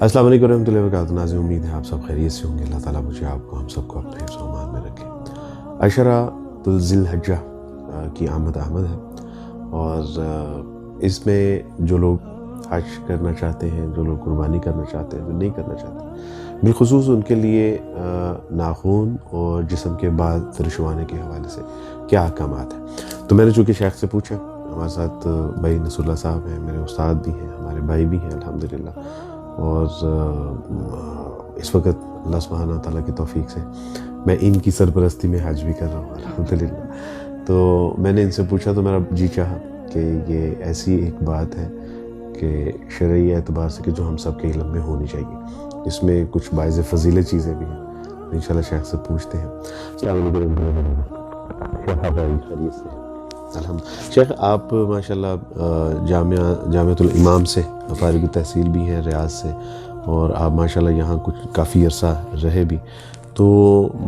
السلام علیکم ورحمۃ اللہ وبرکاتہ. ناظرین, امید ہے آپ سب خیریت سے ہوں گے. اللہ تعالیٰ مجھے آپ کو ہم سب کو اپنے حفظ و امان میں رکھے. عشرۃ ذی الحجہ کی آمد ہے اور اس میں جو لوگ حج کرنا چاہتے ہیں, جو لوگ قربانی کرنا چاہتے ہیں, جو نہیں کرنا چاہتے, بالخصوص ان کے لیے ناخن اور جسم کے بال ترشوانے کے حوالے سے کیا احکامات ہیں. تو میں نے چونکہ شیخ سے پوچھا, ہمارے ساتھ بھائی نصر اللہ صاحب ہیں, میرے استاد بھی ہیں, ہمارے بھائی بھی ہیں الحمدللہ, اور اس وقت اللہ سبحانہ تعالیٰ کی توفیق سے میں ان کی سرپرستی میں حج بھی کر رہا ہوں الحمدللہ. تو میں نے ان سے پوچھا تو میرا جی چاہا کہ یہ ایسی ایک بات ہے کہ شرعی اعتبار سے کہ جو ہم سب کے علم میں ہونی چاہیے. اس میں کچھ باعث فضیلت چیزیں بھی ہیں. انشاءاللہ شیخ سے پوچھتے ہیں. السلام علیکم. شیخ, آپ ماشاءاللہ جامعۃ الامام سے فارغ التحصیل بھی ہیں, ریاض سے, اور آپ ماشاءاللہ یہاں کچھ کافی عرصہ رہے بھی. تو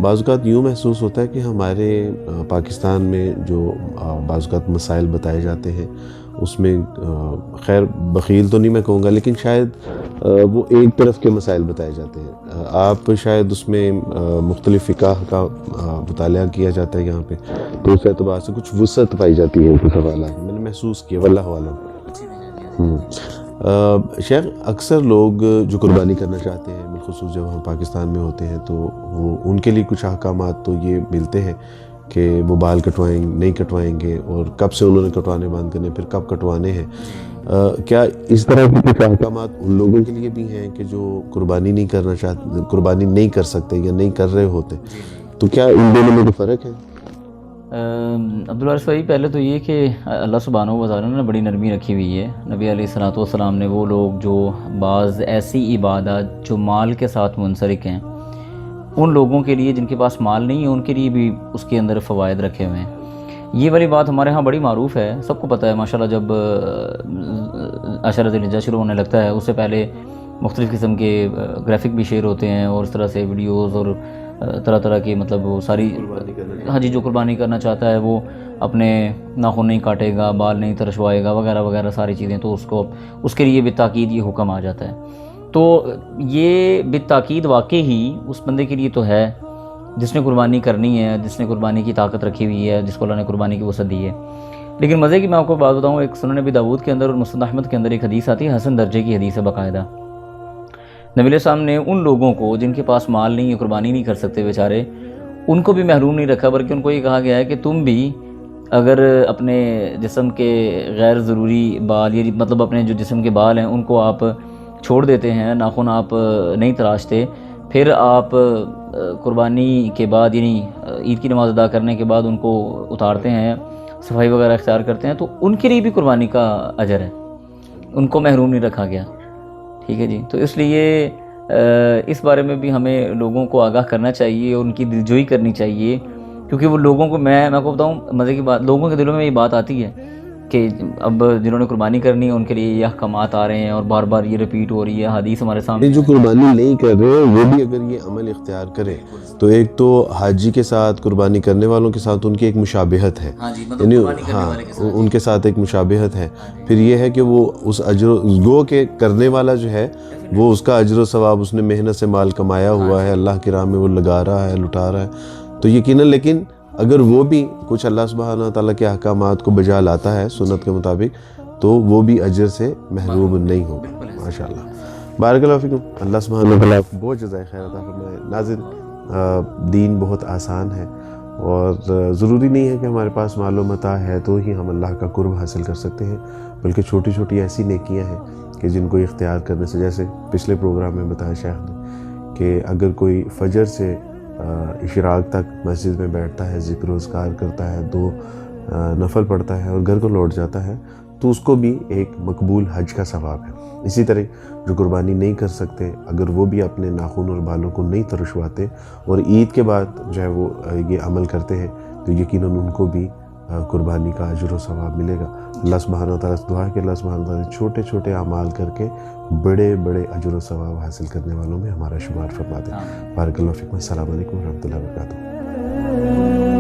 بعض اوقات یوں محسوس ہوتا ہے کہ ہمارے پاکستان میں جو بعض اوقات مسائل بتائے جاتے ہیں اس میں خیر بخیل تو نہیں میں کہوں گا, لیکن شاید وہ ایک طرف کے مسائل بتائے جاتے ہیں. آپ شاید اس میں مختلف فقہ کا مطالعہ کیا جاتا ہے یہاں پہ, تو اس اعتبار سے کچھ وسعت پائی جاتی ہے کچھ حوالات میں نے محسوس کیا, واللہ عالم. شیخ, اکثر لوگ جو قربانی کرنا چاہتے ہیں, بالخصوص جب ہم پاکستان میں ہوتے ہیں, تو وہ ان کے لیے کچھ احکامات تو یہ ملتے ہیں کہ وہ بال نہیں کٹوائیں گے, اور کب سے انہوں نے کٹوانے بند کرنے, پھر کب کٹوانے ہیں. کیا اس طرح کے کچھ احکامات ان لوگوں کے لیے بھی ہیں کہ جو قربانی نہیں کرنا چاہتے, قربانی نہیں کر سکتے یا نہیں کر رہے ہوتے, تو کیا ان دونوں میں کوئی فرق ہے؟ عبدالوارث بھائی, پہلے تو یہ کہ اللہ سبحانہ و تعالیٰ نے بڑی نرمی رکھی ہوئی ہے. نبی علیہ الصلوۃ والسلام نے وہ لوگ جو بعض ایسی عبادات جو مال کے ساتھ منسلک ہیں, ان لوگوں کے لیے جن کے پاس مال نہیں ہے, ان کے لیے بھی اس کے اندر فوائد رکھے ہوئے ہیں. یہ والی بات ہمارے ہاں بڑی معروف ہے, سب کو پتہ ہے ماشاءاللہ. جب عشرۃ ذی الحجہ شروع ہونے لگتا ہے, اس سے پہلے مختلف قسم کے گرافک بھی شیئر ہوتے ہیں, اور اس طرح سے ویڈیوز اور طرح طرح کی, مطلب وہ ساری, ہاں جی, جو قربانی کرنا چاہتا ہے وہ اپنے ناخن نہیں کاٹے گا, بال نہیں ترشوائے گا, وغیرہ وغیرہ ساری چیزیں, تو اس کے لیے بالتاکید یہ حکم آ جاتا ہے. تو یہ بالتاکید واقعی ہی اس بندے کے لیے تو ہے جس نے قربانی کرنی ہے, جس نے قربانی کی طاقت رکھی ہوئی ہے, جس کو اللہ نے قربانی کی وسعت دی ہے. لیکن مزے کی میں آپ کو بات بتاؤں, ایک سنن نبی داؤد کے اندر اور مسند احمد کے اندر ایک حدیث آتی ہے, حسن درجے کی حدیث ہے باقاعدہ. نبی علیہ السلام نے ان لوگوں کو جن کے پاس مال نہیں ہے, قربانی نہیں کر سکتے بیچارے, ان کو بھی محروم نہیں رکھا, بلکہ ان کو یہ کہا گیا ہے کہ تم بھی اگر اپنے جسم کے غیر ضروری بال, یا مطلب اپنے جو جسم کے بال ہیں ان کو آپ چھوڑ دیتے ہیں, ناخن آپ نہیں تراشتے, پھر آپ قربانی کے بعد یعنی عید کی نماز ادا کرنے کے بعد ان کو اتارتے ہیں, صفائی وغیرہ اختیار کرتے ہیں, تو ان کے لیے بھی قربانی کا اجر ہے, ان کو محروم نہیں رکھا گیا. ٹھیک ہے جی. تو اس لیے اس بارے میں بھی ہمیں لوگوں کو آگاہ کرنا چاہیے, اور ان کی دلجوئی کرنی چاہیے, کیونکہ وہ لوگوں کو, میں آپ کو بتاؤں مزے کی بات, لوگوں کے دلوں میں یہ بات آتی ہے کہ اب جنہوں نے قربانی کرنی ہے ان کے لیے یہ احکامات آ رہے ہیں, اور بار بار یہ ریپیٹ ہو رہی ہے, حدیث ہمارے سامنے. جو قربانی نہیں کر رہے وہ بھی اگر یہ عمل اختیار کرے, تو ایک تو حاجی کے ساتھ, قربانی کرنے والوں کے ساتھ ان کی ایک مشابہت ہے, یعنی ہاں ان کے ساتھ ایک مشابہت ہے. پھر یہ ہے کہ وہ اس اجر گو کے کرنے والا جو ہے وہ اس کا اجر و ثواب, اس نے محنت سے مال کمایا ہوا ہے, اللہ کی راہ میں وہ لگا رہا ہے, لٹا رہا ہے, تو یقیناً. لیکن اگر وہ بھی کچھ اللہ سبحانہ تعالیٰ کے احکامات کو بجا لاتا ہے سنت کے مطابق, تو وہ بھی اجر سے محروم نہیں ہوگا. ماشاءاللہ, بارک اللہ فیکم. اللہ سبحانہ تعالیٰ بہت جزائے خیر عطا فرمائے. ناظرین, دین بہت آسان ہے, اور ضروری نہیں ہے کہ ہمارے پاس مال و متاع ہے تو ہی ہم اللہ کا قرب حاصل کر سکتے ہیں, بلکہ چھوٹی چھوٹی ایسی نیکیاں ہیں کہ جن کو اختیار کرنے سے, جیسے پچھلے پروگرام میں بتایا شیخ نے کہ اگر کوئی فجر سے اشراق تک مسجد میں بیٹھتا ہے, ذکر و اذکار کرتا ہے, 2 نفل پڑھتا ہے اور گھر کو لوٹ جاتا ہے, تو اس کو بھی ایک مقبول حج کا ثواب ہے. اسی طرح جو قربانی نہیں کر سکتے, اگر وہ بھی اپنے ناخن اور بالوں کو نہیں ترشواتے اور عید کے بعد جو ہے وہ یہ عمل کرتے ہیں, تو یقیناً ان کو بھی قربانی کا اجر و ثواب ملے گا. اللہ سبحانہ تعالیٰ سے دعا ہے کہ اللہ سبحانہ تعالیٰ چھوٹے چھوٹے اعمال کر کے بڑے بڑے اجر و ثواب حاصل کرنے والوں میں ہمارا شمار فرما دے. بارک اللہ فیکم. السلام علیکم ورحمۃ اللہ وبرکاتہ.